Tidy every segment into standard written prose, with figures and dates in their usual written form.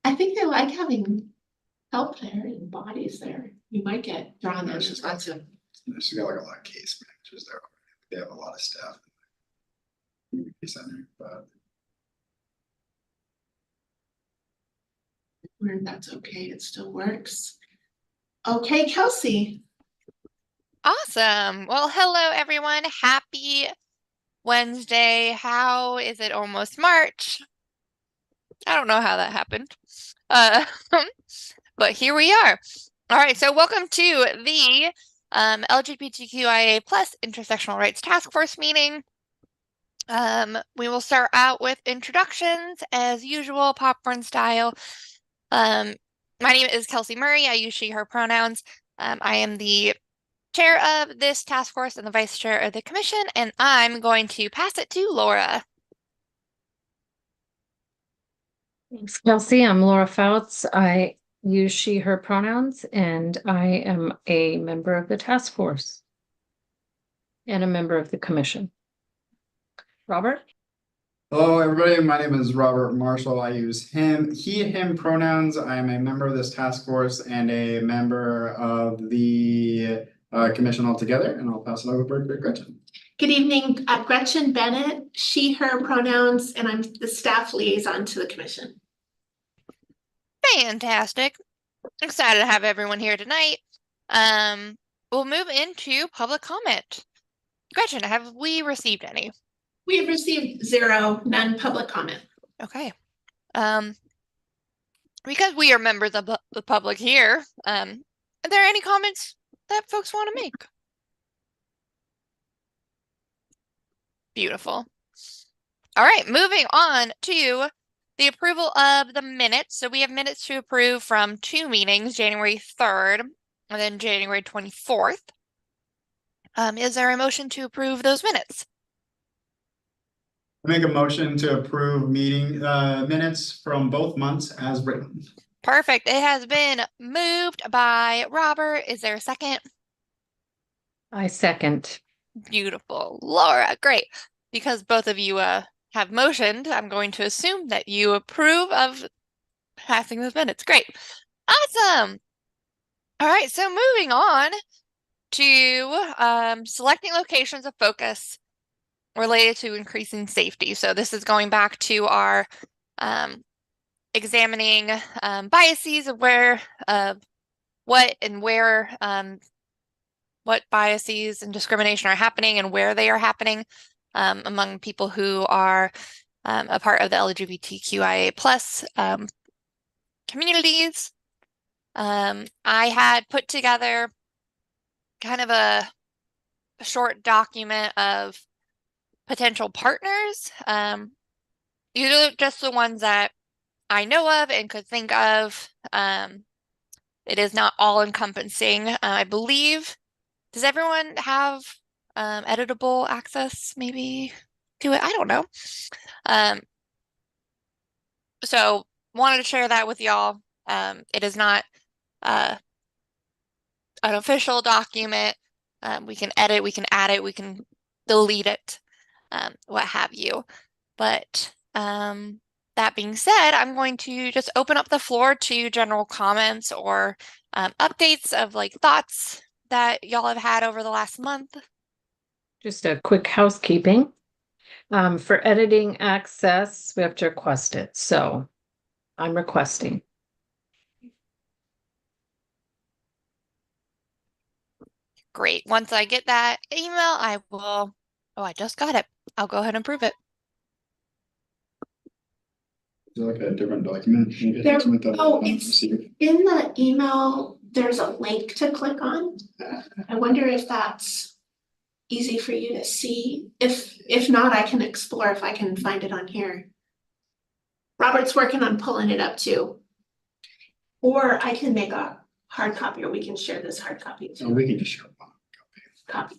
I think they like having help there and bodies there. You might get drawn in. She's got like a lot of case managers there. They have a lot of staff in the community center, but Where that's okay, it still works. Okay, Kelsey. Awesome. Well, hello everyone. Happy Wednesday. How is it almost March? I don't know how that happened. But here we are. All right, so welcome to the LGBTQIA plus Intersectional Rights Task Force meeting. We will start out with introductions as usual, popcorn style. My name is Kelsey Murray. I use she, her pronouns. I am the chair of this task force and the vice chair of the commission, and I'm going to pass it to Laura. Thanks, Kelsey. I'm Laura Fouts. I use she, her pronouns, and I am a member of the task force and a member of the commission. Robert? hello everybody, my name is Robert Marshall. I use him, he, him pronouns. I am a member of this task force and a member of the commission altogether, and I'll pass it over to Gretchen. Good evening, Gretchen Bennett, she, her pronouns, and I'm the staff liaison to the commission. Fantastic. Excited to have everyone here tonight. We'll move into public comment. Gretchen, have we received any? We have received 0, none public comment. Okay. Because we are members of the public here, are there any comments that folks want to make? Beautiful. All right, moving on to the approval of the minutes. So we have minutes to approve from 2 meetings, January 3rd and then January 24th. Is there a motion to approve those minutes? I make a motion to approve meeting minutes from both months as written. Perfect. It has been moved by Robert. Is there a second? I second. Beautiful. Laura, great. Because both of you have motioned, I'm going to assume that you approve of passing those minutes. Great. Awesome. All right, so moving on to selecting locations of focus related to increasing safety. So this is going back to our examining biases of where, what and where, what biases and discrimination are happening and where they are happening among people who are a part of the LGBTQIA plus communities. I had put together kind of a short document of potential partners, usually just the ones that I know of and could think of. It is not all encompassing. I believe, does everyone have editable access maybe to it? I don't know. So wanted to share that with y'all. It is not an official document. We can edit, we can add it, we can delete it, what have you. But that being said, I'm going to just open up the floor to general comments or updates of like thoughts that y'all have had over the last month. Just a quick housekeeping. For editing access, we have to request it. So I'm requesting. Great. Once I get that email, I will, oh, I just got it. I'll go ahead and prove it. Is there like a different document? There, oh, it's in the email, there's a link to click on. I wonder if that's easy for you to see. If not, I can explore if I can find it on here. Robert's working on pulling it up too. Or I can make a hard copy, or we can share this hard copy too. Oh, we can just share one Copy.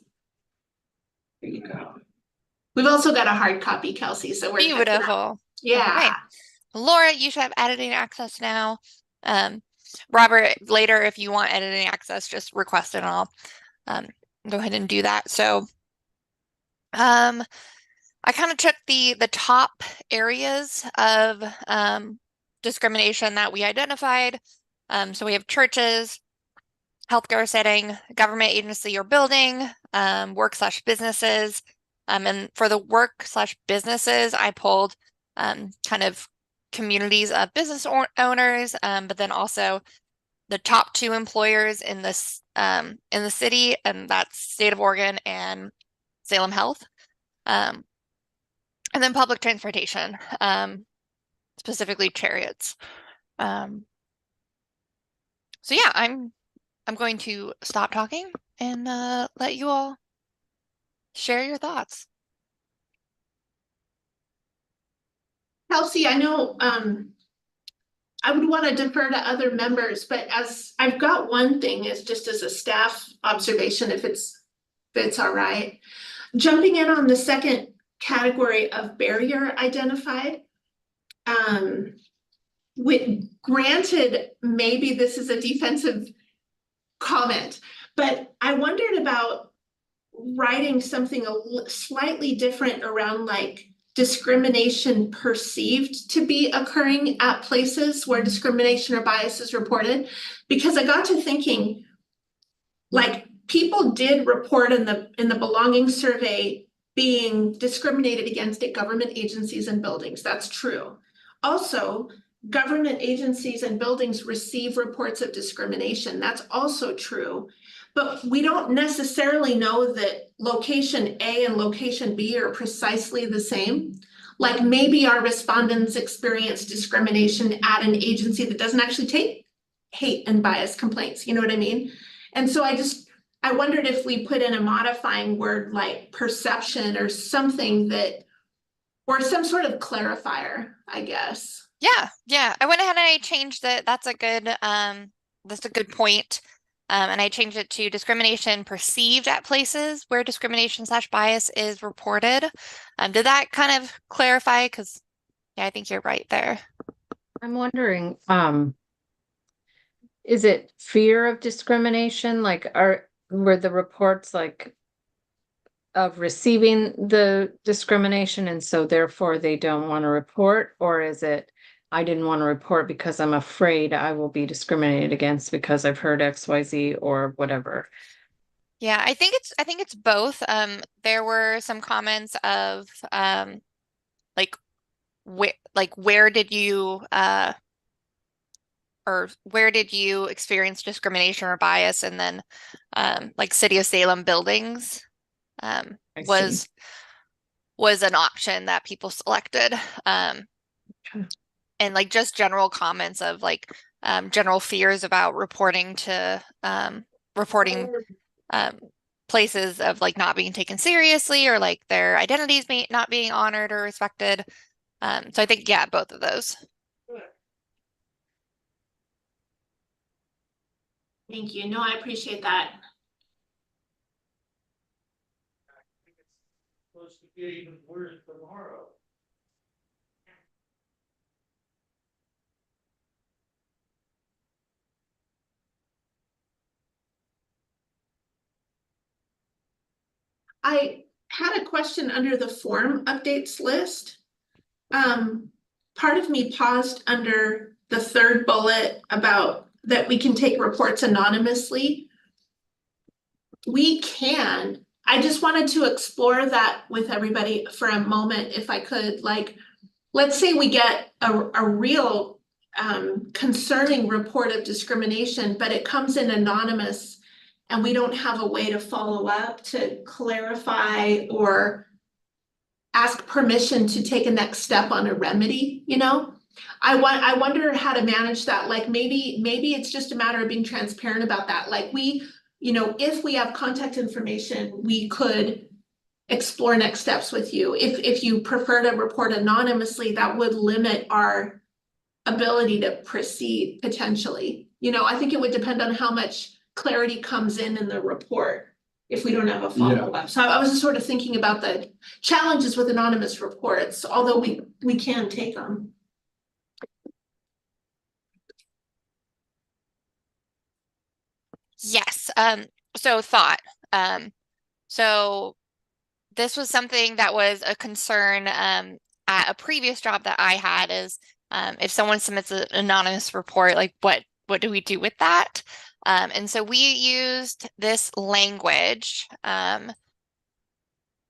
There you go. We've also got a hard copy, Kelsey, so we're beautiful. Yeah. Okay. Laura, you should have editing access now. Robert, later, if you want editing access, just request it and I'll go ahead and do that. So I kind of took the top areas of discrimination that we identified. So we have churches, healthcare setting, government agency or building, work/businesses. And for the work/businesses, I pulled kind of communities of business owners, but then also the top 2 employers in this in the city, and that's State of Oregon and Salem Health. And then public transportation, specifically chariots. So yeah, I'm going to stop talking and let you all share your thoughts. Kelsey, I know I would want to defer to other members, but as I've got one thing is just as a staff observation, if it's all right. Jumping in on the second category of barrier identified. Granted, maybe this is a defensive comment, but I wondered about writing something slightly different around like discrimination perceived to be occurring at places where discrimination or bias is reported, because I got to thinking, like, people did report in the belonging survey being discriminated against at government agencies and buildings. That's true. Also, government agencies and buildings receive reports of discrimination. That's also true. But we don't necessarily know that location A and location B are precisely the same. Like maybe our respondents experience discrimination at an agency that doesn't actually take hate and bias complaints. You know what I mean? And so I wondered if we put in a modifying word like perception or something that, or some sort of clarifier, I guess. Yeah. I went ahead and I changed it. That's a good point. And I changed it to discrimination perceived at places where discrimination/bias is reported. Did that kind of clarify? Because yeah, I think you're right there. I'm wondering, is it fear of discrimination? Like, were the reports like of receiving the discrimination and so therefore they don't want to report? Or is it, I didn't want to report because I'm afraid I will be discriminated against because I've heard XYZ or whatever? Yeah, I think it's both. There were some comments of where did you experience discrimination or bias, and then like City of Salem buildings was an option that people selected. Okay. And like just general comments of like general fears about reporting places of like not being taken seriously, or like their identities not being honored or respected. So I think, yeah, both of those. Thank you. No, I appreciate that. Supposed to get even worse tomorrow. I had a question under the form updates list. Part of me paused under the third bullet about that we can take reports anonymously. We can. I just wanted to explore that with everybody for a moment, if I could. Like, let's say we get a real concerning report of discrimination, but it comes in anonymous and we don't have a way to follow up to clarify or ask permission to take a next step on a remedy, you know? I wonder how to manage that. Like maybe it's just a matter of being transparent about that. Like if we have contact information, we could explore next steps with you. If you prefer to report anonymously, that would limit our ability to proceed potentially. I think it would depend on how much clarity comes in the report if we don't have a follow-up. So I was just sort of thinking about the challenges with anonymous reports, although we can take them. Yes. So thought. So this was something that was a concern at a previous job that I had, is If someone submits an anonymous report, like what do we do with that? And so we used this language.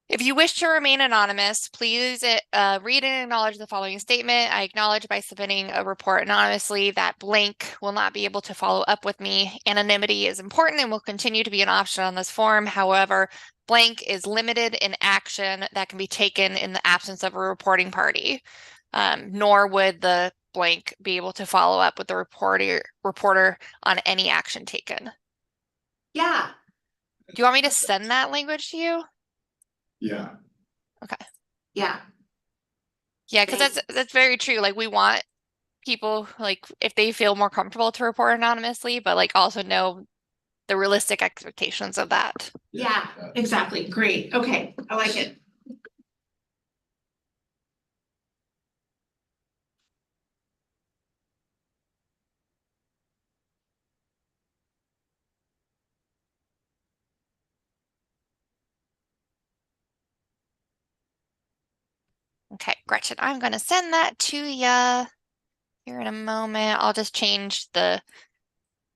If you wish to remain anonymous, please read and acknowledge the following statement. I acknowledge by submitting a report anonymously that blank will not be able to follow up with me. Anonymity is important and will continue to be an option on this form. However, blank is limited in action that can be taken in the absence of a reporting party. Nor would the blank be able to follow up with the reporter on any action taken. Yeah, Do you want me to send that language to you? Yeah. yeah, Yeah, because that's very true. Like we want people, like if they feel more comfortable to report anonymously, but like also know the realistic expectations of that. yeah, exactly. Great. Okay, I like it. Okay, Gretchen, I'm going to send that to you here in a moment. I'll just change the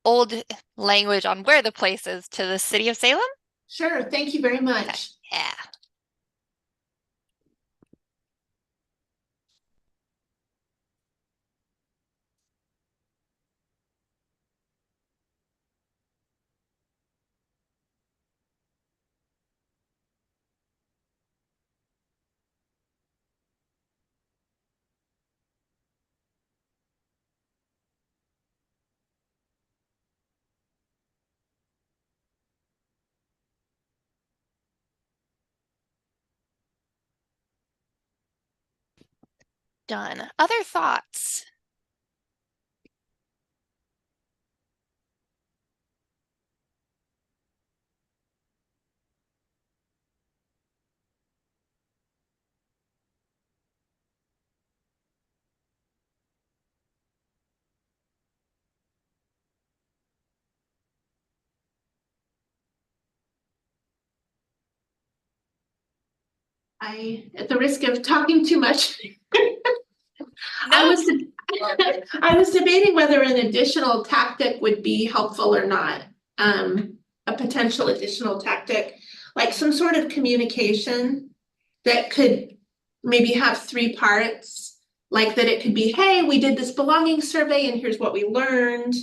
old language on where the place is to the city of Salem. Sure, thank you very much. Yeah. Done. Other thoughts? At the risk of talking too much, No. I was debating whether an additional tactic would be helpful or not. A potential additional tactic, like some sort of communication that could maybe have three parts, like that it could be, hey, we did this belonging survey and here's what we learned.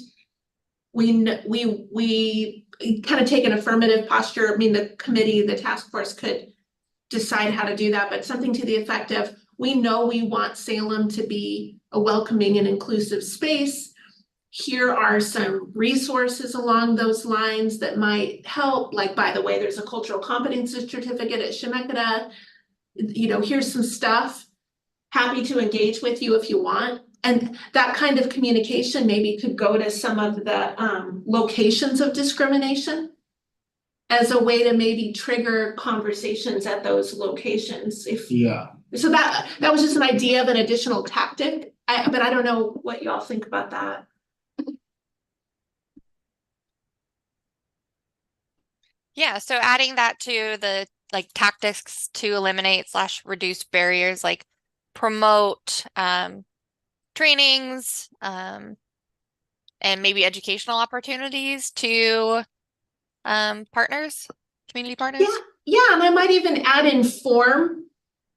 We kind of take an affirmative posture. I mean, the committee, the task force could decide how to do that, but something to the effect of, we know we want Salem to be a welcoming and inclusive space. Here are some resources along those lines that might help. Like, by the way, there's a cultural competency certificate at Chemeketa. You know, here's some stuff. Happy to engage with you if you want. And that kind of communication maybe could go to some of the locations of discrimination as a way to maybe trigger conversations at those locations. So that was just an idea of an additional tactic. But I don't know what y'all think about that. Yeah, so adding that to the like tactics to eliminate / reduce barriers, like promote trainings and maybe educational opportunities to partners, community partners. Yeah, and I might even add inform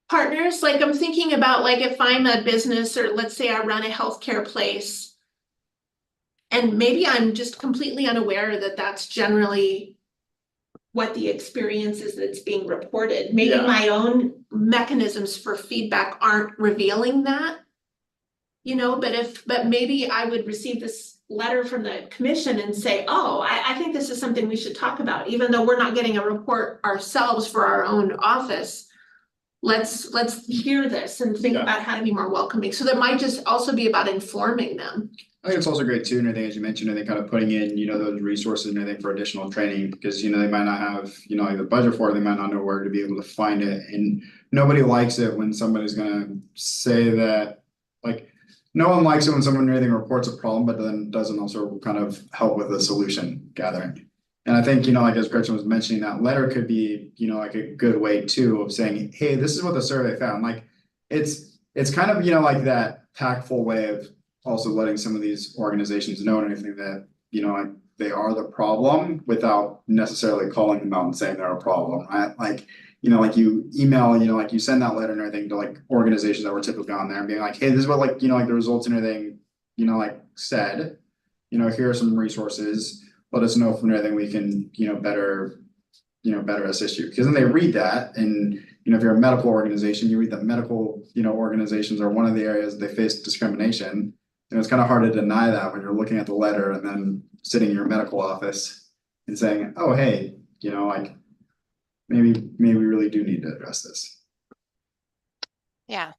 partners. Like I'm thinking about, like, if I'm a business, or let's say I run a healthcare place, and maybe I'm just completely unaware that that's generally what the experience is that's being reported. Maybe Yeah. my own mechanisms for feedback aren't revealing that. You know, but maybe I would receive this letter from the commission and say, oh, I think this is something we should talk about, even though we're not getting a report ourselves for our own office. Let's hear this and think Yeah. about how to be more welcoming. So that might just also be about informing them. I think it's also great too, and I think as you mentioned, I think kind of putting in, those resources and I think for additional training, because they might not have, like the budget for it, they might not know where to be able to find it. And nobody likes it when somebody's gonna say that, like, no one likes it when someone really reports a problem, but then doesn't also kind of help with the solution gathering. And I think, like as Gretchen was mentioning, that letter could be, like a good way too of saying, hey, this is what the survey found. Like it's kind of, like that tactful way of also letting some of these organizations know and anything that, like they are the problem without necessarily calling them out and saying they're a problem, right? Like, like you email, like you send that letter and everything to like organizations that were typically on there and being like, hey, this is what like, like the results and everything, like said, here are some resources. Let us know if there's anything we can, better assist you. Because then they read that and, if you're a medical organization, you read that medical, organizations are one of the areas they face discrimination. And it's kind of hard to deny that when you're looking at the letter and then sitting in your medical office and saying, oh, hey, like maybe we really do need to address this. Yeah.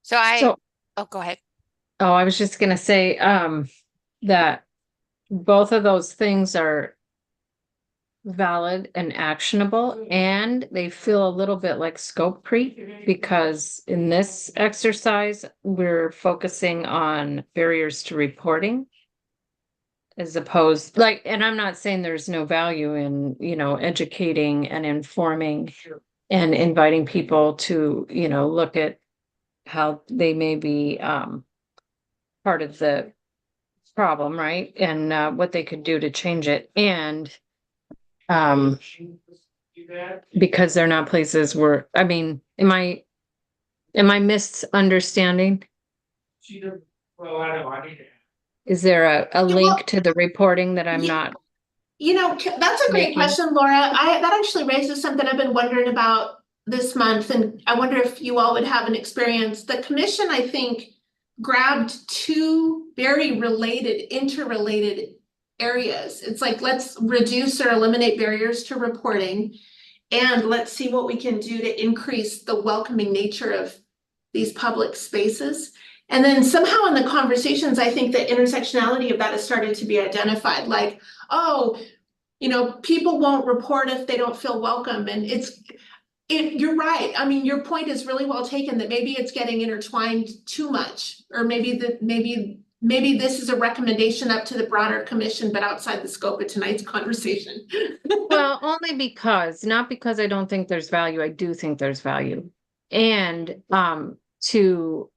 So, Oh, go ahead. oh, I was just gonna say, that both of those things are valid and actionable, and they feel a little bit like scope creep, because in this exercise, we're focusing on barriers to reporting. As opposed, like, and I'm not saying there's no value in, educating and informing and inviting people to, look at how they may be part of the problem, right? And what they could do to change it. And because they're not places where, I mean, am I misunderstanding? Well, I don't know, I need to. Is there a well, link to the reporting that I'm yeah. not? That's a great Making- question, Laura. That actually raises something I've been wondering about this month, and I wonder if you all would have an experience. The commission, I think, grabbed two very interrelated areas. It's like, let's reduce or eliminate barriers to reporting, and let's see what we can do to increase the welcoming nature of these public spaces. And then somehow in the conversations, I think the intersectionality of that has started to be identified, like, oh, people won't report if they don't feel welcome. And you're right. I mean, your point is really well taken, that maybe it's getting intertwined too much, or maybe this is a recommendation up to the broader commission, but outside the scope of tonight's conversation. Well, only because, not because I don't think there's value, I do think there's value. And to,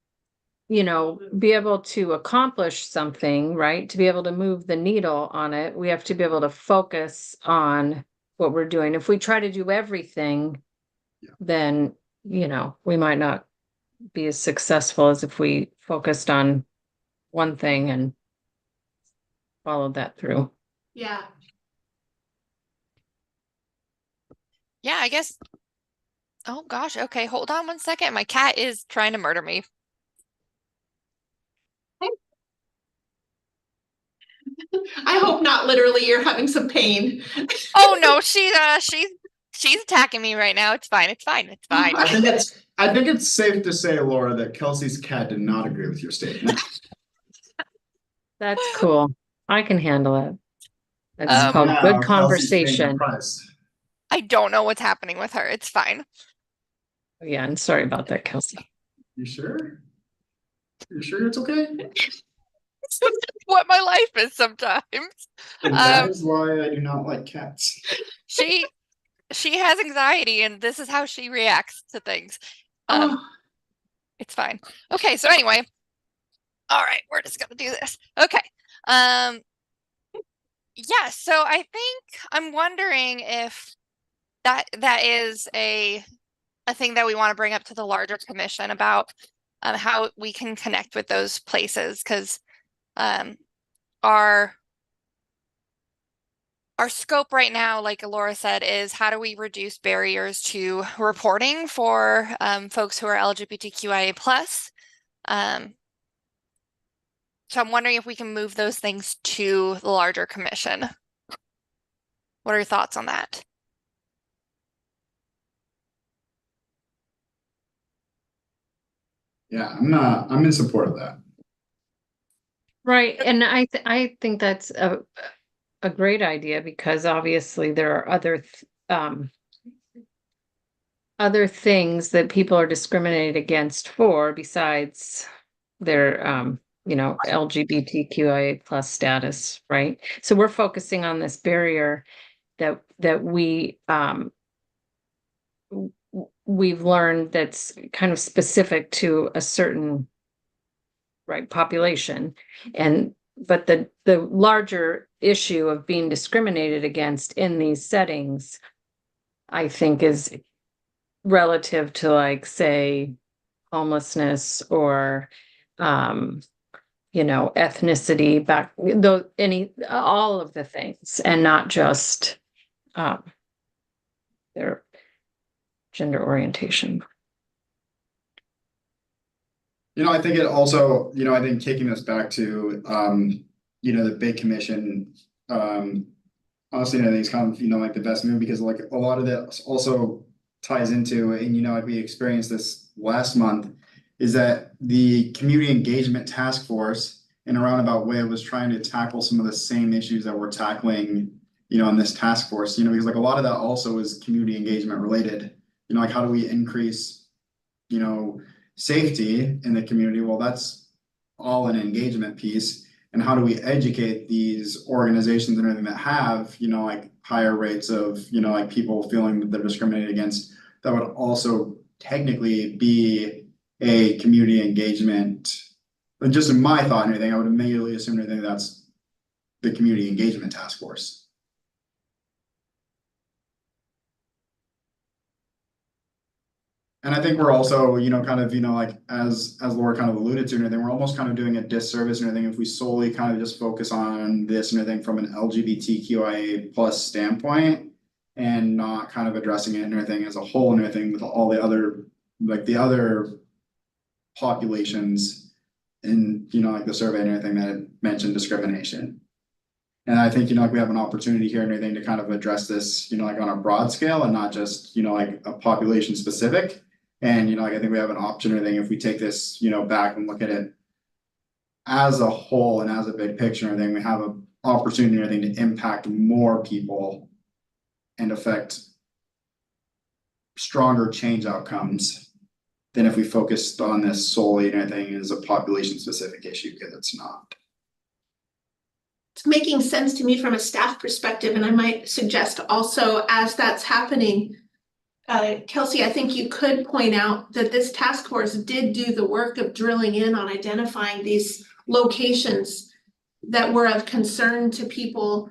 be able to accomplish something, right? To be able to move the needle on it, we have to be able to focus on what we're doing. If we try to do everything, then, we might not be as successful as if we focused on one thing and followed that through. Yeah. Yeah, I guess. Oh gosh. Okay, hold on one second. My cat is trying to murder me. I hope not literally you're having some pain. Oh no, she's attacking me right now. It's fine. It's fine. It's fine. I think it's safe to say, Laura, that Kelsey's cat did not agree with your statement. That's cool. I can handle it. That's called Now, good Kelsey's paying the conversation. price. I don't know what's happening with her. It's fine. Yeah, I'm sorry about that, Kelsey. You sure? You sure it's okay? It's just what my life is sometimes. And that is why I do not like cats. She has anxiety, and this is how she reacts to things. Oh, It's fine. Okay, so anyway. All right, we're just gonna do this. Okay. Yeah, so I think I'm wondering if that is a thing that we want to bring up to the larger commission about how we can connect with those places, because our scope right now, like Laura said, is how do we reduce barriers to reporting for folks who are LGBTQIA plus. So I'm wondering if we can move those things to the larger commission. What are your thoughts on that? Yeah, I'm in support of that. Right, and I think that's a great idea, because obviously there are other things that people are discriminated against for, besides their LGBTQIA plus status, right? So we're focusing on this barrier that we've learned that's kind of specific to a certain right, population. But the larger issue of being discriminated against in these settings, I think, is relative to, like, say, homelessness or ethnicity, back though, all of the things, and not just their gender orientation. I think it also, I think taking us back to, the big commission, honestly, I think it's kind of, like the best move, because like a lot of that also ties into, and like we experienced this last month, is that the community engagement task force in a roundabout way was trying to tackle some of the same issues that we're tackling, in this task force, because like a lot of that also is community engagement related, like how do we increase, safety in the community? Well, that's all an engagement piece. And how do we educate these organizations and everything that have, like higher rates of, like people feeling that they're discriminated against? That would also technically be a community engagement. But just in my thought and everything, I would immediately assume anything that's the community engagement task force. And I think we're also, kind of, like as Laura kind of alluded to and everything, we're almost kind of doing a disservice and everything if we solely kind of just focus on this and everything from an LGBTQIA plus standpoint, and not kind of addressing it and everything as a whole and everything with all the other, like the other populations in, like the survey and everything that mentioned discrimination. And I think, like we have an opportunity here and everything to kind of address this, like on a broad scale and not just, like a population specific. And, like I think we have an option or thing if we take this, back and look at it as a whole and as a big picture and everything, we have an opportunity or thing to impact more people and affect stronger change outcomes than if we focused on this solely and everything as a population specific issue, because it's not. It's making sense to me from a staff perspective, and I might suggest also, as that's happening, Kelsey, I think you could point out that this task force did do the work of drilling in on identifying these locations that were of concern to people,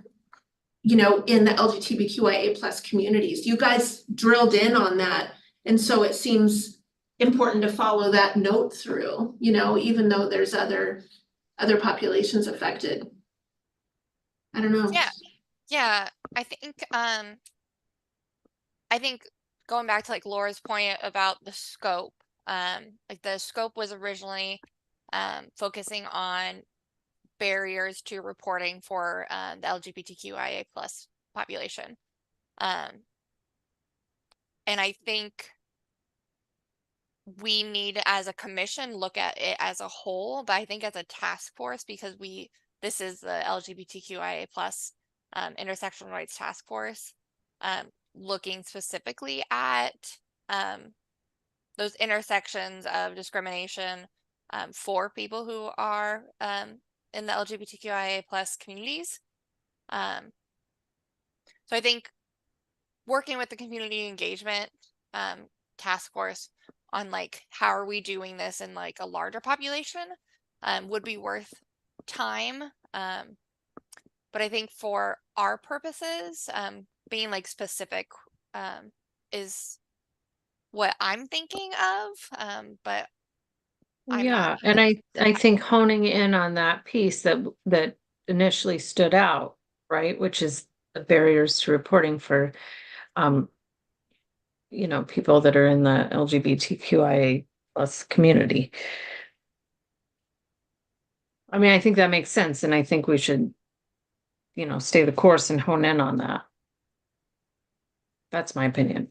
in the LGBTQIA plus communities. You guys drilled in on that, and so it seems important to follow that note through, even though there's other populations affected. I don't know. Yeah, I think going back to like Laura's point about the scope, like the scope was originally focusing on barriers to reporting for the LGBTQIA plus population. And I think we need, as a commission, look at it as a whole, but I think as a task force, because this is the LGBTQIA plus intersectional rights task force, looking specifically at those intersections of discrimination for people who are in the LGBTQIA plus communities. So I think working with the community engagement task force on like how are we doing this in like a larger population would be worth time. But I think for our purposes, being like specific is what I'm thinking of. But I'm not. And I think honing in on that piece that initially stood out, right, which is the barriers to reporting for people that are in the LGBTQIA plus community. I mean, I think that makes sense, and I think we should, stay the course and hone in on that. That's my opinion.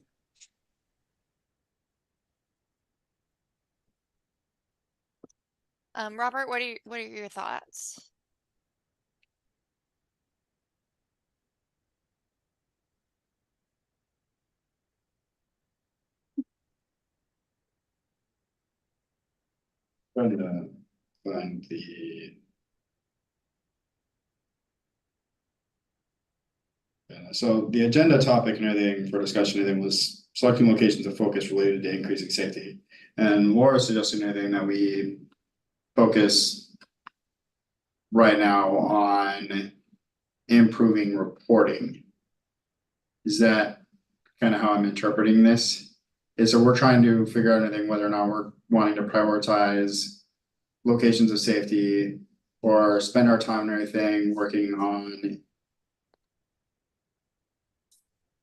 Robert, what are your thoughts? Trying to find the. So the agenda topic and everything for discussion, everything was selecting locations of focus related to increasing safety. And Laura suggested anything that we focus right now on improving reporting. Is that kind of how I'm interpreting this? Is so we're trying to figure out anything whether or not we're wanting to prioritize locations of safety or spend our time and everything working on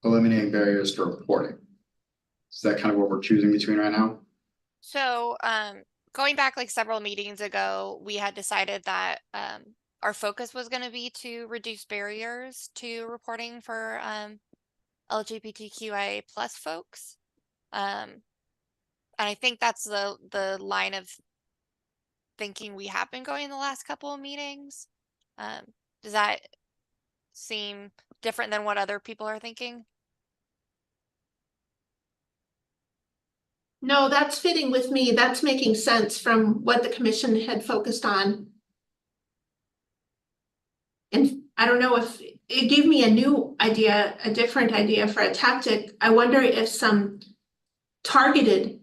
eliminating barriers to reporting. Is that kind of what we're choosing between right now? So, going back like several meetings ago, we had decided that our focus was going to be to reduce barriers to reporting for LGBTQIA plus folks. And I think that's the line of thinking we have been going the last couple of meetings. Does that seem different than what other people are thinking? No, that's fitting with me. That's making sense from what the commission had focused on. And I don't know if it gave me a new idea, a different idea for a tactic. I wonder if some targeted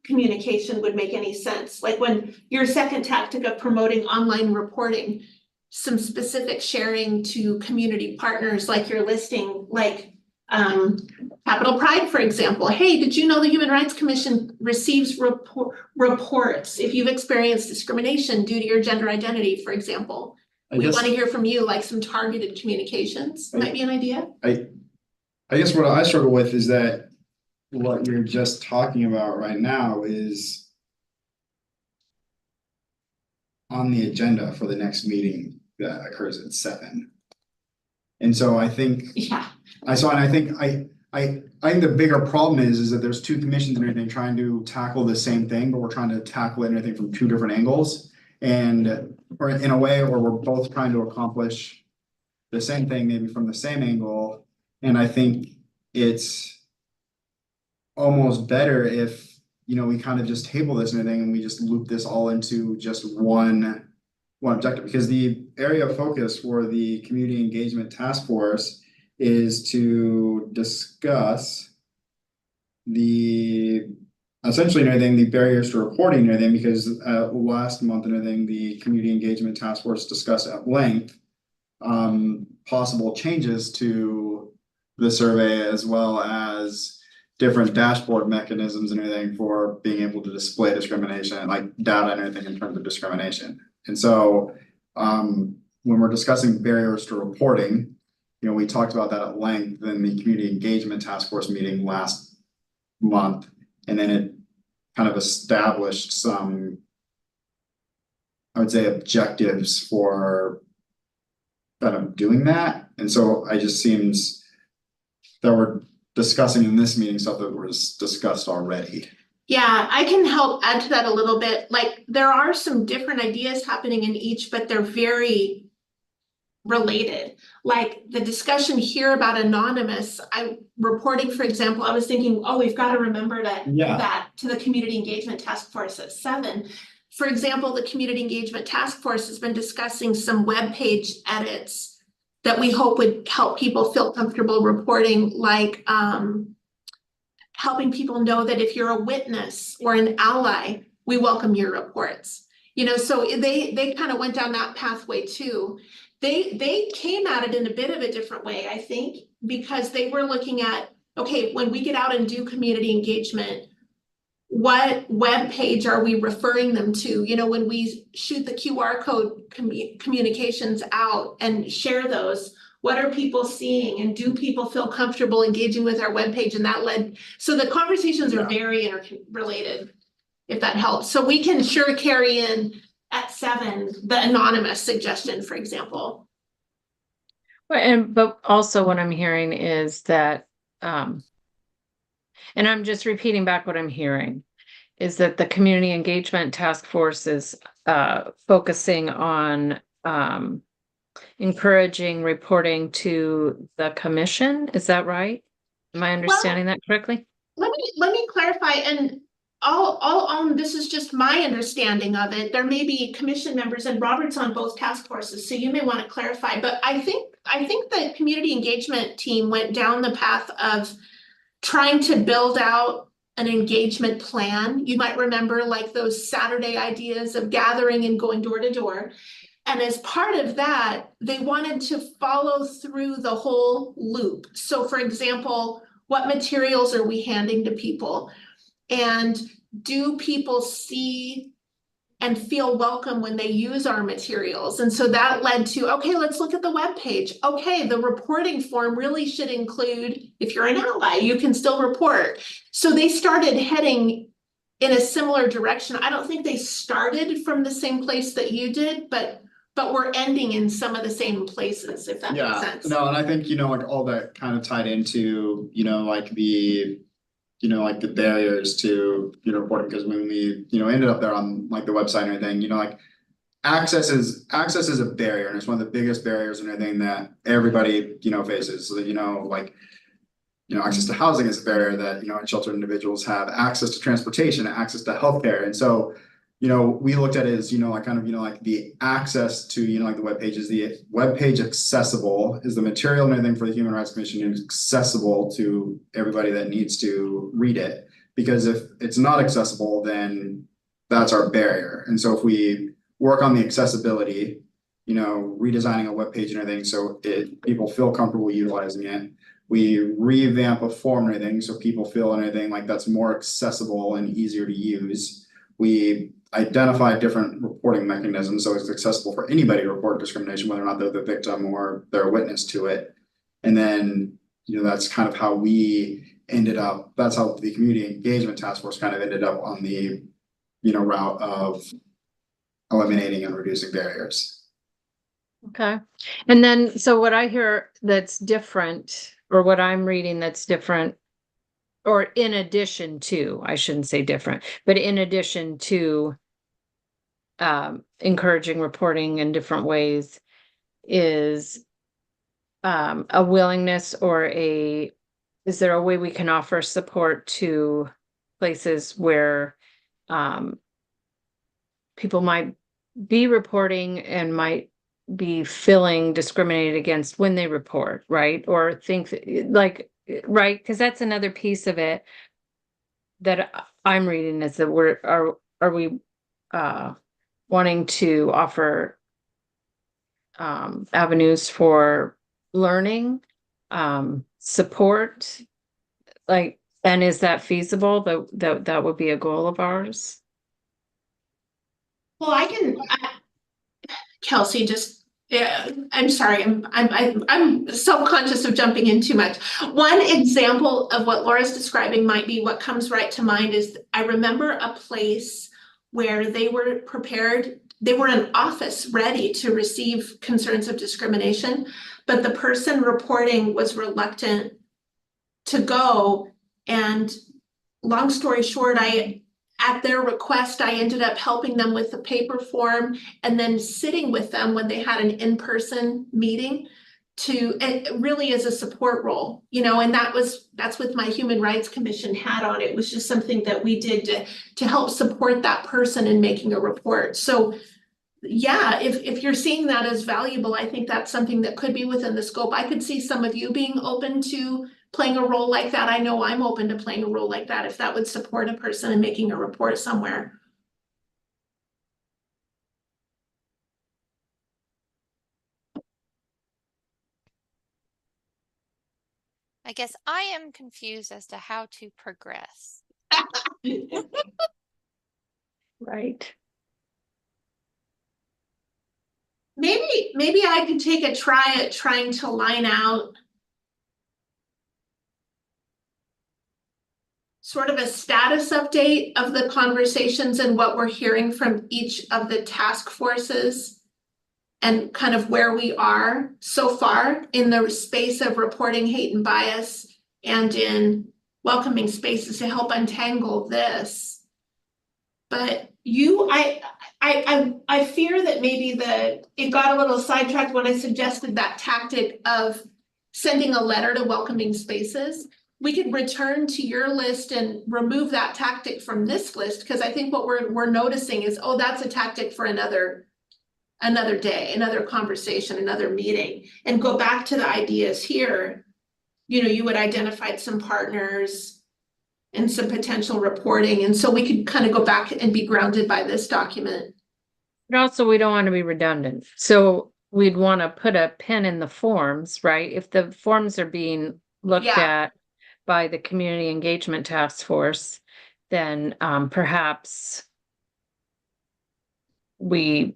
communication would make any sense. Like when your second tactic of promoting online reporting, some specific sharing to community partners, like you're listing, like Capital Pride, for example. Hey, did you know the Human Rights Commission receives reports if you've experienced discrimination due to your gender identity, for example? We want to hear from you, like some targeted communications might be an idea. I guess what I struggle with is that what you're just talking about right now is on the agenda for the next meeting that occurs at 7. And so I think Yeah. I think the bigger problem is that there's 2 commissions and everything trying to tackle the same thing, but we're trying to tackle it and everything from 2 different angles. And or in a way where we're both trying to accomplish the same thing, maybe from the same angle. And I think it's almost better if, you know, we kind of just table this and everything and we just loop this all into just one objective, because the area of focus for the community engagement task force is to discuss the essentially and everything, the barriers to reporting and everything, because last month and everything, the community engagement task force discussed at length possible changes to the survey, as well as different dashboard mechanisms and everything for being able to display discrimination, like data and everything in terms of discrimination. And so when we're discussing barriers to reporting, you know, we talked about that at length in the community engagement task force meeting last month, and then it kind of established some, I would say, objectives for kind of doing that. And so I just seems that we're discussing in this meeting stuff that was discussed already. Yeah, I can help add to that a little bit. Like there are some different ideas happening in each, but they're very related. Like the discussion here about anonymous, reporting, for example, I was thinking, oh, we've got to remember that to the community engagement task force at 7. For example, the community engagement task force has been discussing some web page edits that we hope would help people feel comfortable reporting, like helping people know that if you're a witness or an ally, we welcome your reports. You know, so they kind of went down that pathway too. They came at it in a bit of a different way, I think, because they were looking at, okay, when we get out and do community engagement, what web page are we referring them to? You know, when we shoot the QR code communications out and share those, what are people seeing, and do people feel comfortable engaging with our webpage? And that led, so the conversations are very interrelated, if that helps. So we can sure carry in at 7 the anonymous suggestion, for example. But also what I'm hearing is that, and I'm just repeating back what I'm hearing, is that the community engagement task force is focusing on encouraging reporting to the commission. Is that right? Am I understanding that correctly? Let me clarify, and I'll own this is just my understanding of it. There may be commission members, and Robert's on both task forces, so you may want to clarify. But I think the community engagement team went down the path of trying to build out an engagement plan. You might remember like those Saturday ideas of gathering and going door to door. And as part of that, they wanted to follow through the whole loop. So for example, what materials are we handing to people? And do people see and feel welcome when they use our materials? And so that led to, okay, let's look at the webpage. Okay, the reporting form really should include, if you're an ally, you can still report. So they started heading in a similar direction. I don't think they started from the same place that you did, but we're ending in some of the same places, if that makes sense. No, and I think, like all that kind of tied into, like the barriers to, reporting, because when we, ended up there on like the website and everything, like access is a barrier, and it's one of the biggest barriers and everything that everybody, faces. So that, access to housing is a barrier that, unsheltered individuals have, access to transportation, access to healthcare. And so, we looked at it as, like kind of, like the access to, like the webpage. Is the webpage accessible? Is the material and everything for the Human Rights Commission accessible to everybody that needs to read it? Because if it's not accessible, then that's our barrier. And so if we work on the accessibility, redesigning a webpage and everything so people feel comfortable utilizing it. We revamp a form and everything so people feel anything like that's more accessible and easier to use. We identify different reporting mechanisms so it's accessible for anybody to report discrimination, whether or not they're the victim or they're a witness to it. And then, that's kind of how we ended up, that's how the Community Engagement Task Force kind of ended up on the, route of eliminating and reducing barriers. Okay. And then, so what I hear that's different, or what I'm reading that's different, or in addition to, I shouldn't say different, but in addition to encouraging reporting in different ways, is a willingness or is there a way we can offer support to places where people might be reporting and might be feeling discriminated against when they report, right? Or think like, right? Because that's another piece of it that I'm reading, is that are we wanting to offer avenues for learning, support, like, and is that feasible? That would be a goal of ours. Well, Kelsey, I'm sorry, I'm self-conscious of jumping in too much. One example of what Laura's describing might be what comes right to mind is I remember a place where they were prepared, they were an office ready to receive concerns of discrimination, but the person reporting was reluctant to go. And long story short, at their request, I ended up helping them with the paper form and then sitting with them when they had an in-person meeting it really is a support role, and that's with my Human Rights Commission hat on. It was just something that we did to help support that person in making a report. So yeah, if you're seeing that as valuable, I think that's something that could be within the scope. I could see some of you being open to playing a role like that. I know I'm open to playing a role like that if that would support a person in making a report somewhere. I guess I am confused as to how to progress. Right. Maybe I could take a try at trying to line out sort of a status update of the conversations and what we're hearing from each of the task forces and kind of where we are so far in the space of reporting hate and bias and in welcoming spaces to help untangle this. But I fear that maybe it got a little sidetracked when I suggested that tactic of sending a letter to welcoming spaces. We could return to your list and remove that tactic from this list, because I think what we're noticing is, oh, that's a tactic for another day, another conversation, another meeting, and go back to the ideas here. You had identified some partners and some potential reporting, and so we could kind of go back and be grounded by this document. But also, we don't want to be redundant, so we'd want to put a pin in the forms, right? If the forms are being looked Yeah. at by the Community Engagement Task Force, then perhaps we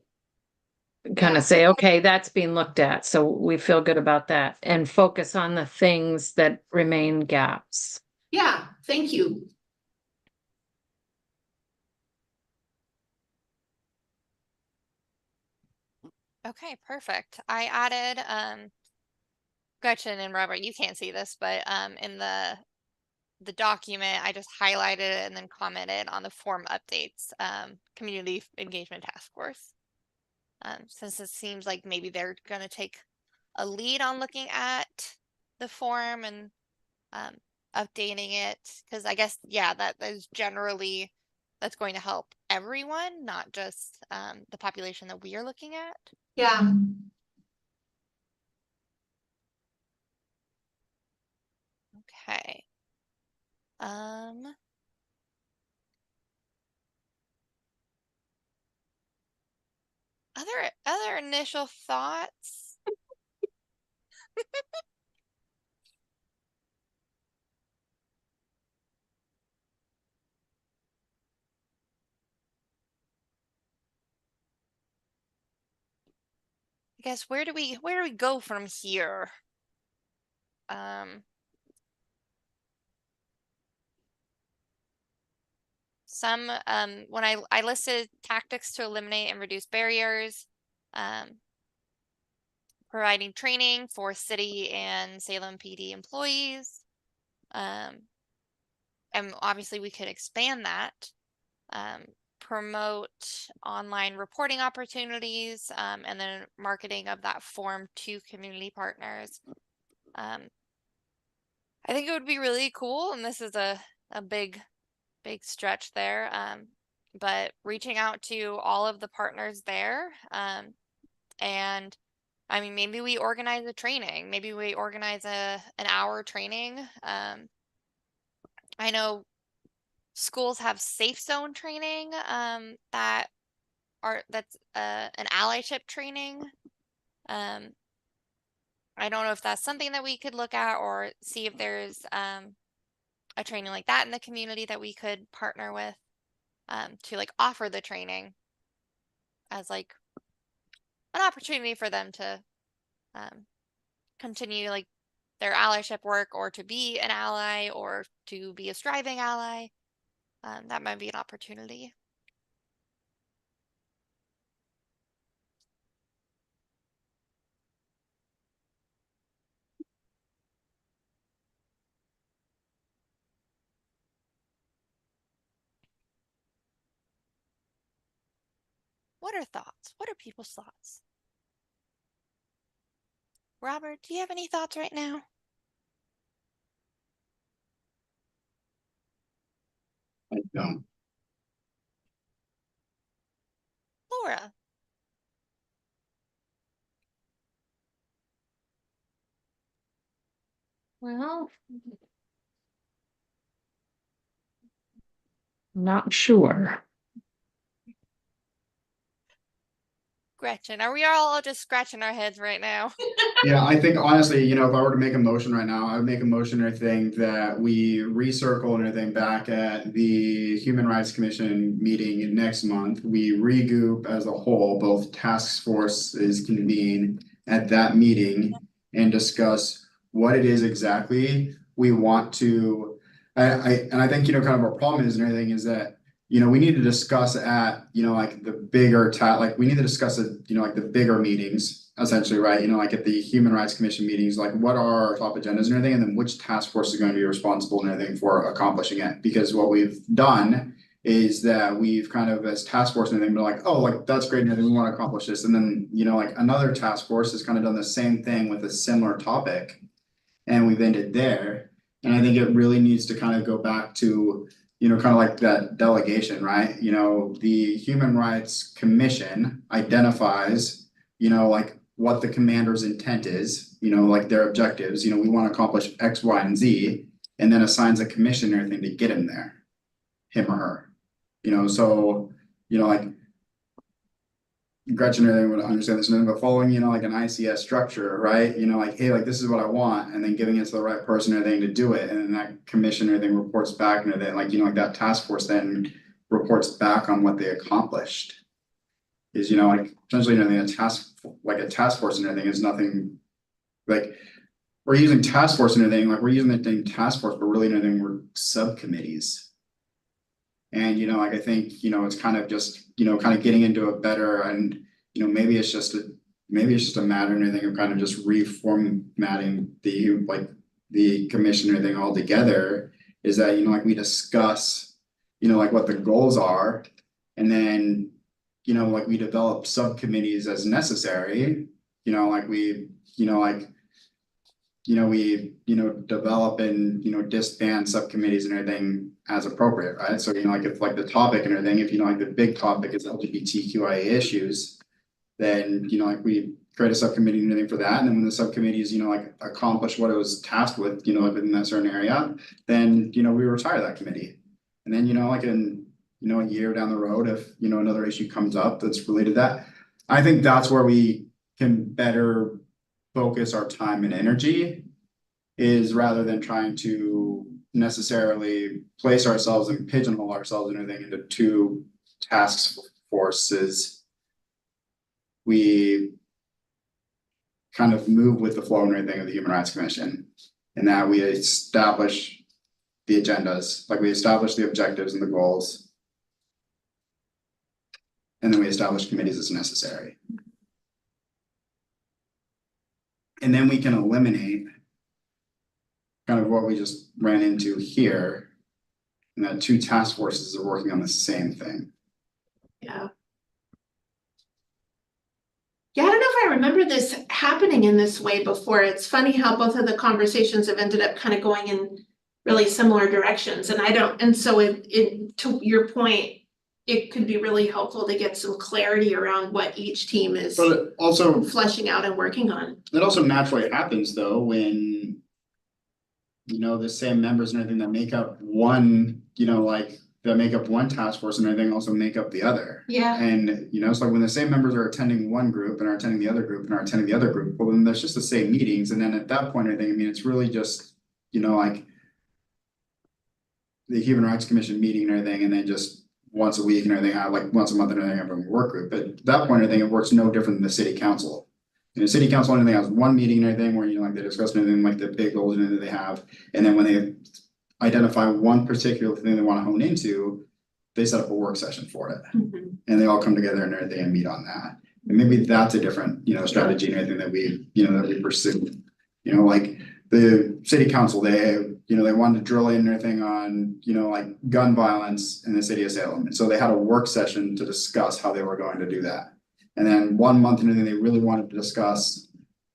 kind Yeah. of say, okay, that's being looked at, so we feel good about that, and focus on the things that remain gaps. Yeah, thank you. Okay, perfect. I added, Gretchen and Robert, you can't see this, but in the document, I just highlighted it and then commented on the form updates, Community Engagement Task Force. Since it seems like maybe they're gonna take a lead on looking at the form and updating it, because I guess, yeah, that is generally, that's going to help everyone, not just the population that we are looking at. Yeah. Okay. Other initial thoughts? I guess where do we go from here? Some when I listed tactics to eliminate and reduce barriers, providing training for city and Salem PD employees. And obviously we could expand that, promote online reporting opportunities, and then marketing of that form to community partners. I think it would be really cool, and this is a big stretch there, but reaching out to all of the partners there, and I mean, maybe we organize a training, maybe we organize an hour training. I know schools have safe zone training, that's an allyship training. I don't know if that's something that we could look at or see if there's a training like that in the community that we could partner with, to like offer the training as like an opportunity for them to continue like their allyship work, or to be an ally, or to be a striving ally. That might be an opportunity. What are thoughts? What are people's thoughts? Robert, do you have any thoughts right now? I don't. Laura? Well, not sure. Gretchen, are we all just scratching our heads right now? Yeah, I think honestly, you know, if I were to make a motion right now, I would make a motion, I think, that we recircle and everything back at the Human Rights Commission meeting next month. We regroup as a whole, both task forces convene at that meeting and discuss what it is exactly we want to. I think, you know, kind of our problem is and everything is that, you know, we need to discuss at, you know, like the bigger like we need to discuss it, you know, like the bigger meetings essentially, right? You know, like at the Human Rights Commission meetings, like what are our top agendas and everything, and then which task force is going to be responsible and everything for accomplishing it. Because what we've done is that we've kind of, as task force and everything, been like, oh, like that's great and everything, we want to accomplish this. And then, you know, like another task force has kind of done the same thing with a similar topic, and we've ended there. And I think it really needs to kind of go back to, you know, kind of like that delegation, right? You know, the Human Rights Commission identifies, you know, like what the commander's intent is, you know, like their objectives, you know, we want to accomplish X, Y, and Z. and then assigns a commission or anything to get him there, him or her. You know, so, you know, like Gretchen or anyone would understand this, but following, you know, like an ICS structure, right? You know, like, hey, like this is what I want, and then giving it to the right person or thing to do it, and then that commission or thing reports back, and then like, you know, like that task force then reports back on what they accomplished. Is, you know, like essentially, you know, a task force and everything is nothing like we're using task force and everything, like we're using the name task force, but really anything we're subcommittees. And, you know, like I think, you know, it's kind of just, you know, kind of getting into a better and, you know, maybe it's just a matter and everything of kind of just reformatting the commission or thing altogether, is that, you know, like we discuss, you know, like what the goals are, and then, you know, like we develop subcommittees as necessary, you know, like we, you know, like, you know, we, you know, develop and, you know, disband subcommittees and everything as appropriate, right? So, you know, like if like the topic and everything, if you know, like the big topic is LGBTQIA issues, then, you know, like we create a subcommittee and everything for that. And then when the subcommittees, you know, like accomplish what it was tasked with, you know, like within that certain area, then, you know, we retire that committee. And then, you know, like in, you know, a year down the road, if, you know, another issue comes up that's related to that, I think that's where we can better focus our time and energy, is rather than trying to necessarily place ourselves and pigeonhole ourselves and everything into two task forces. We kind of move with the flow and everything of the Human Rights Commission, and that we establish the agendas, like we establish the objectives and the goals, and then we establish committees as necessary. And then we can eliminate kind of what we just ran into here, and that two task forces are working on the same thing. Yeah. Yeah, I don't know if I remember this happening in this way before. It's funny how both of the conversations have ended up kind of going in really similar directions, and so it to your point, it could be really helpful to get some clarity around what each team is But it also fleshing out and working on. It also naturally happens though when, you know, the same members and everything that make up one, you know, like that make up one task force and everything also make up the other. Yeah. And, you know, it's like when the same members are attending one group and are attending the other group and are attending the other group, well, then there's just the same meetings. And then at that point, I think, I mean, it's really just, you know, like the Human Rights Commission meeting and everything, and then just once a week and everything, like once a month and everything, having a work group. But at that point, I think it works no different than the city council. And the city council and everything has one meeting and everything where, you know, like they discuss anything like the big goals and everything they have. And then when they identify one particular thing they want to hone into, they set up a work session for it. Mhm. And they all come together and everything and meet on that. And maybe that's a different, you know, strategy and everything that we, you know, that we pursue. You know, like the city council, they, you know, they wanted to drill in everything on, you know, like gun violence in the city of Salem. And so they had a work session to discuss how they were going to do that. And then 1 month and they really wanted to discuss,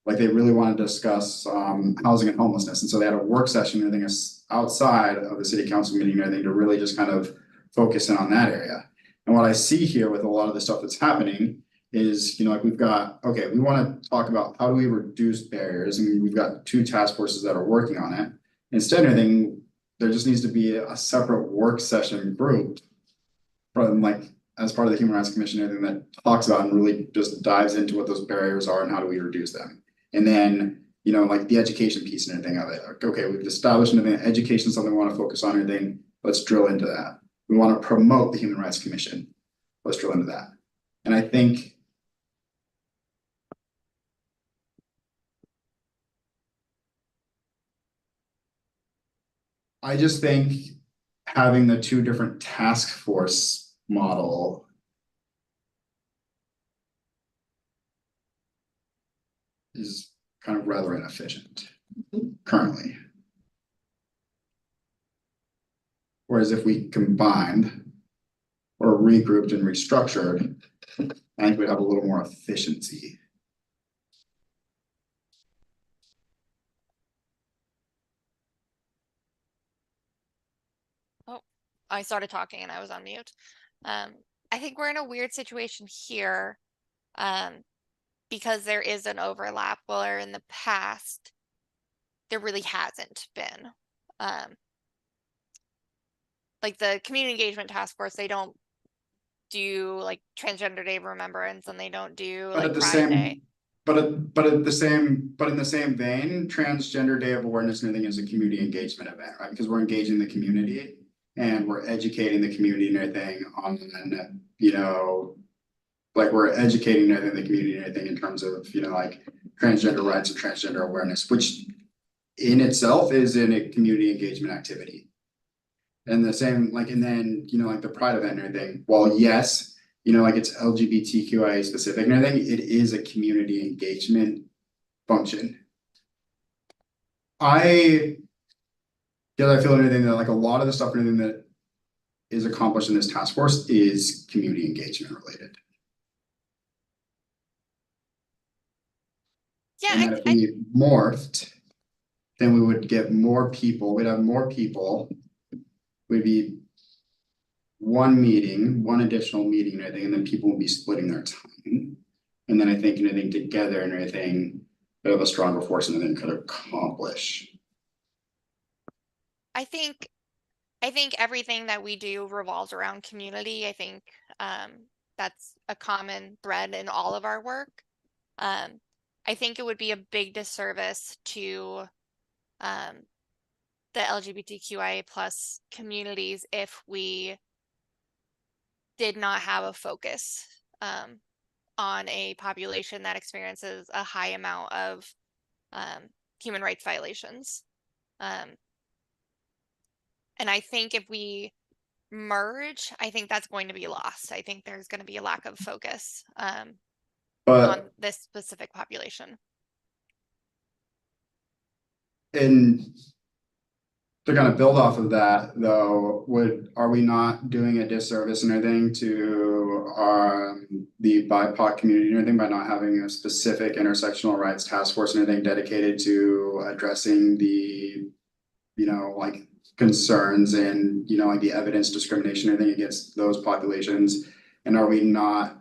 housing and homelessness. And so they had a work session and everything outside of the city council meeting and everything to really just kind of focus in on that area. And what I see here with a lot of the stuff that's happening is, you know, like we've got, okay, we want to talk about how do we reduce barriers, and we've got two task forces that are working on it. Instead of anything, there just needs to be a separate work session group from like as part of the Human Rights Commission, everything that talks about and really just dives into what those barriers are and how do we reduce them. And then, you know, like the education piece and everything of it. Like, okay, we've established anything, education is something we want to focus on, anything, let's drill into that. We want to promote the Human Rights Commission. Let's drill into that. And I think I just think having the two different task force model is kind of rather inefficient currently. Whereas if we combined or regrouped and restructured, I think we'd have a little more efficiency. I started talking and I was on mute. I think we're in a weird situation here, because there is an overlap, where in the past there really hasn't been. like the community engagement task force, they don't do like Transgender Day of Remembrance, and they don't do But like at the Pride Day. same, but in the same vein, Transgender Day of Awareness and everything is a community engagement event, right? Because we're engaging the community and we're educating the community and everything on, you know, like we're educating the community and everything in terms of, you know, like transgender rights and transgender awareness, which in itself is in a community engagement activity. And the same, like, and then, you know, like the Pride event and everything, well, yes, you know, like it's LGBTQIA specific and everything, it is a community engagement function. I feel anything that like a lot of the stuff and everything that is accomplished in this task force is community engagement related. Yeah, And that if we morphed, then we would get more people, we'd have more people, we'd be one meeting, one additional meeting and everything, and then people will be splitting their time. And then I think anything together and everything, they have a stronger force and then could accomplish. I think everything that we do revolves around community. I think that's a common thread in all of our work. I think it would be a big disservice to the LGBTQIA plus communities if we did not have a focus on a population that experiences a high amount of human rights violations. And I think if we merge, I think that's going to be lost. I think there's going to be a lack of focus on this specific population. And to kind of build off of that, though, are we not doing a disservice and everything to the BIPOC community and everything by not having a specific intersectional rights task force and everything dedicated to addressing the, you know, like concerns and, you know, like the evidence discrimination and everything against those populations? And are we not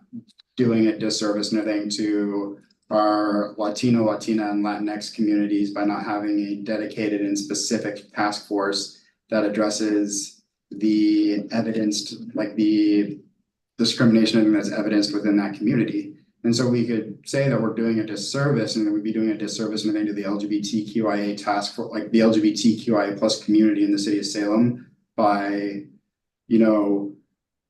doing a disservice and everything to our Latino, Latina, and Latinx communities by not having a dedicated and specific task force that addresses the evidenced, like the discrimination that's evidenced within that community? And so we could say that we're doing a disservice, and that we'd be doing a disservice and to the LGBTQIA task force, like the LGBTQIA plus community in the city of Salem, by, you know,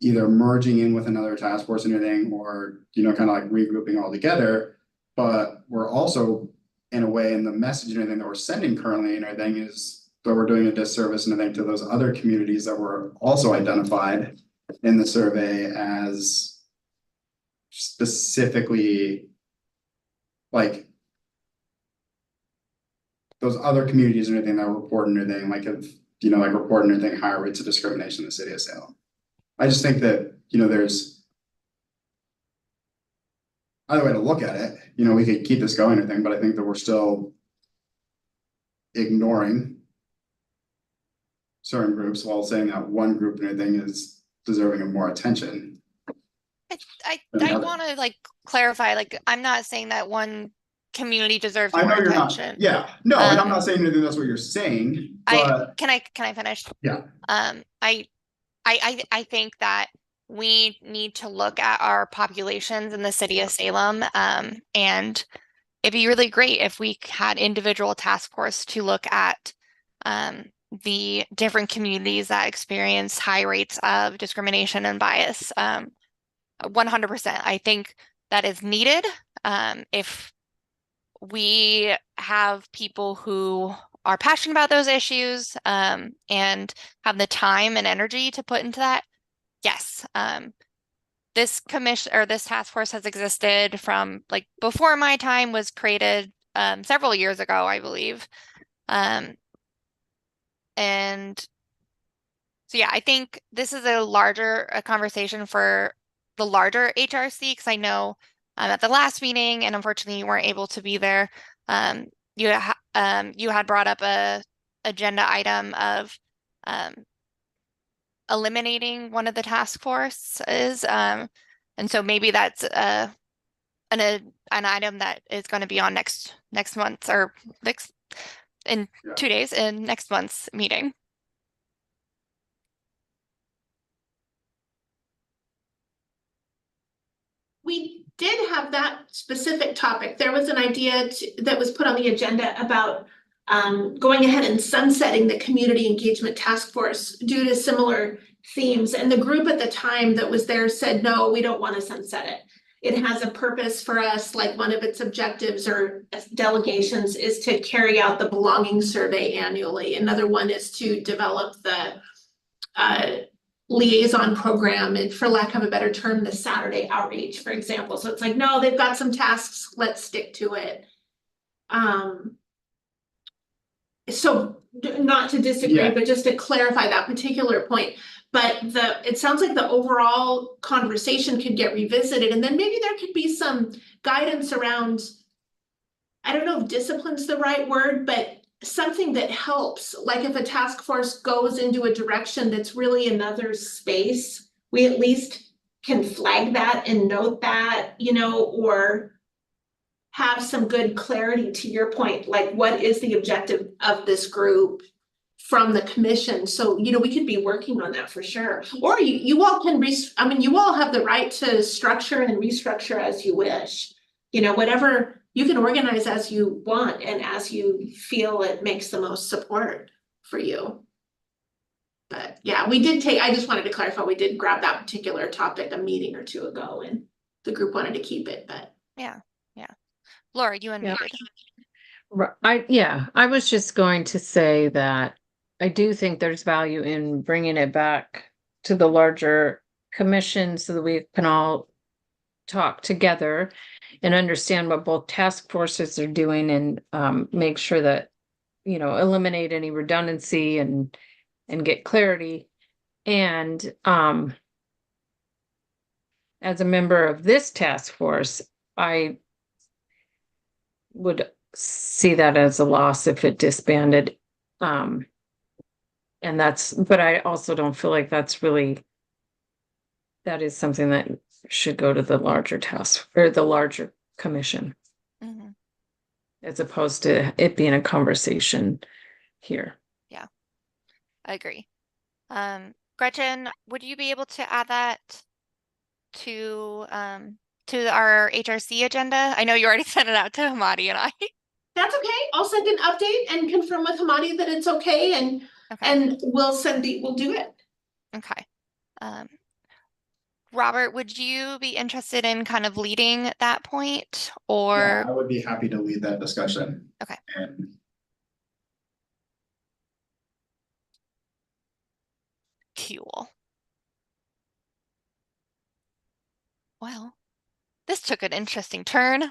either merging in with another task force and everything, or, you know, kind of like regrouping all together. But we're also, in a way, in the message and everything that we're sending currently and everything, is that we're doing a disservice and everything to those other communities that were also identified in the survey as specifically, like, those other communities and everything that report and everything, like, have, you know, like report and everything higher rates of discrimination in the city of Salem. I just think that, you know, there's either way to look at it. You know, we could keep this going, I think, but I think that we're still ignoring certain groups while saying that one group and everything is deserving of more attention. I want to like clarify, like, I'm not saying that one community deserves I know more you're not. attention. Yeah, no, and I'm not saying anything that's what you're saying, but Can I finish? Yeah. I think that we need to look at our populations in the city of Salem, and it'd be really great if we had individual task force to look at the different communities that experience high rates of discrimination and bias. 100%. I think that is needed. If we have people who are passionate about those issues and have the time and energy to put into that, yes. This commission or this task force has existed from like before my time was created several years ago, I believe. And so, yeah, I think this is a conversation for the larger HRC, because I know at the last meeting, and unfortunately you weren't able to be there, you had brought up a agenda item of eliminating one of the task forces, and so maybe that's an item that is going to be on next month or next in Yeah. 2 days in next month's meeting. We did have that specific topic. There was an idea that was put on the agenda about going ahead and sunsetting the community engagement task force due to similar themes. And the group at the time that was there said, no, we don't want to sunset it. It has a purpose for us, like one of its objectives or delegations is to carry out the belonging survey annually. Another one is to develop the liaison program, and for lack of a better term, the Saturday outreach, for example. So it's like, no, they've got some tasks, let's stick to it. So not to disagree, Yeah. but just to clarify that particular point. But it sounds like the overall conversation could get revisited, and then maybe there could be some guidance around, I don't know if discipline's the right word, but something that helps, like if a task force goes into a direction that's really another space, we at least can flag that and note that, or have some good clarity to your point, like what is the objective of this group from the commission? So, we could be working on that for sure. Or you all can, you all have the right to structure and restructure as you wish. Whatever, you can organize as you want and as you feel it makes the most support for you. But yeah, I just wanted to clarify, we did grab that particular topic a meeting or two ago and the group wanted to keep it, but. Yeah. Laura, you unmuted. I was just going to say that I do think there's value in bringing it back to the larger commission so that we can all talk together and understand what both task forces are doing and make sure that, eliminate any redundancy and get clarity. And as a member of this task force, I would see that as a loss if it disbanded. And but I also don't feel like that is something that should go to the larger task or the larger commission, as opposed to it being a conversation here. Yeah, I agree. Gretchen, would you be able to add that to our HRC agenda? I know you already sent it out to Hamadi and I. That's okay. I'll send an update and confirm with Hamadi that it's okay, and we'll do it. Okay. Robert, would you be interested in kind of leading that point, or? Yeah, I would be happy to lead that discussion. Okay. And Cool. Well, this took an interesting turn.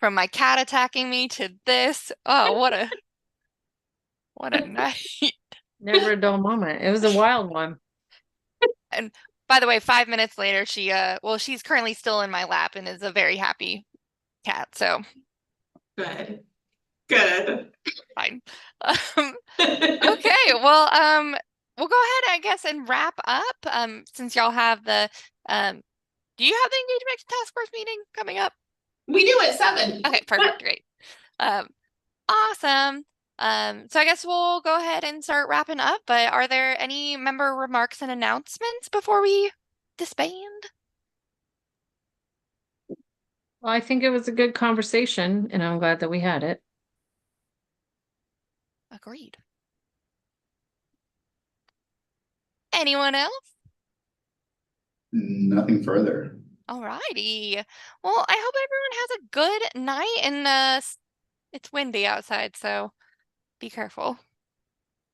From my cat attacking me to this. Oh, what a night. Never a dull moment. It was a wild one. And by the way, 5 minutes later, she's currently still in my lap and is a very happy cat. So Good. Fine. Okay, well, we'll go ahead, I guess, and wrap up. Since y'all have do you have the engagement task force meeting coming up? We do at 7. Okay, perfect, great. Awesome. So I guess we'll go ahead and start wrapping up, but are there any member remarks and announcements before we disband? Well, I think it was a good conversation and I'm glad that we had it. Agreed. Anyone else? nothing further. Alrighty. Well, I hope everyone has a good night and it's windy outside, so be careful.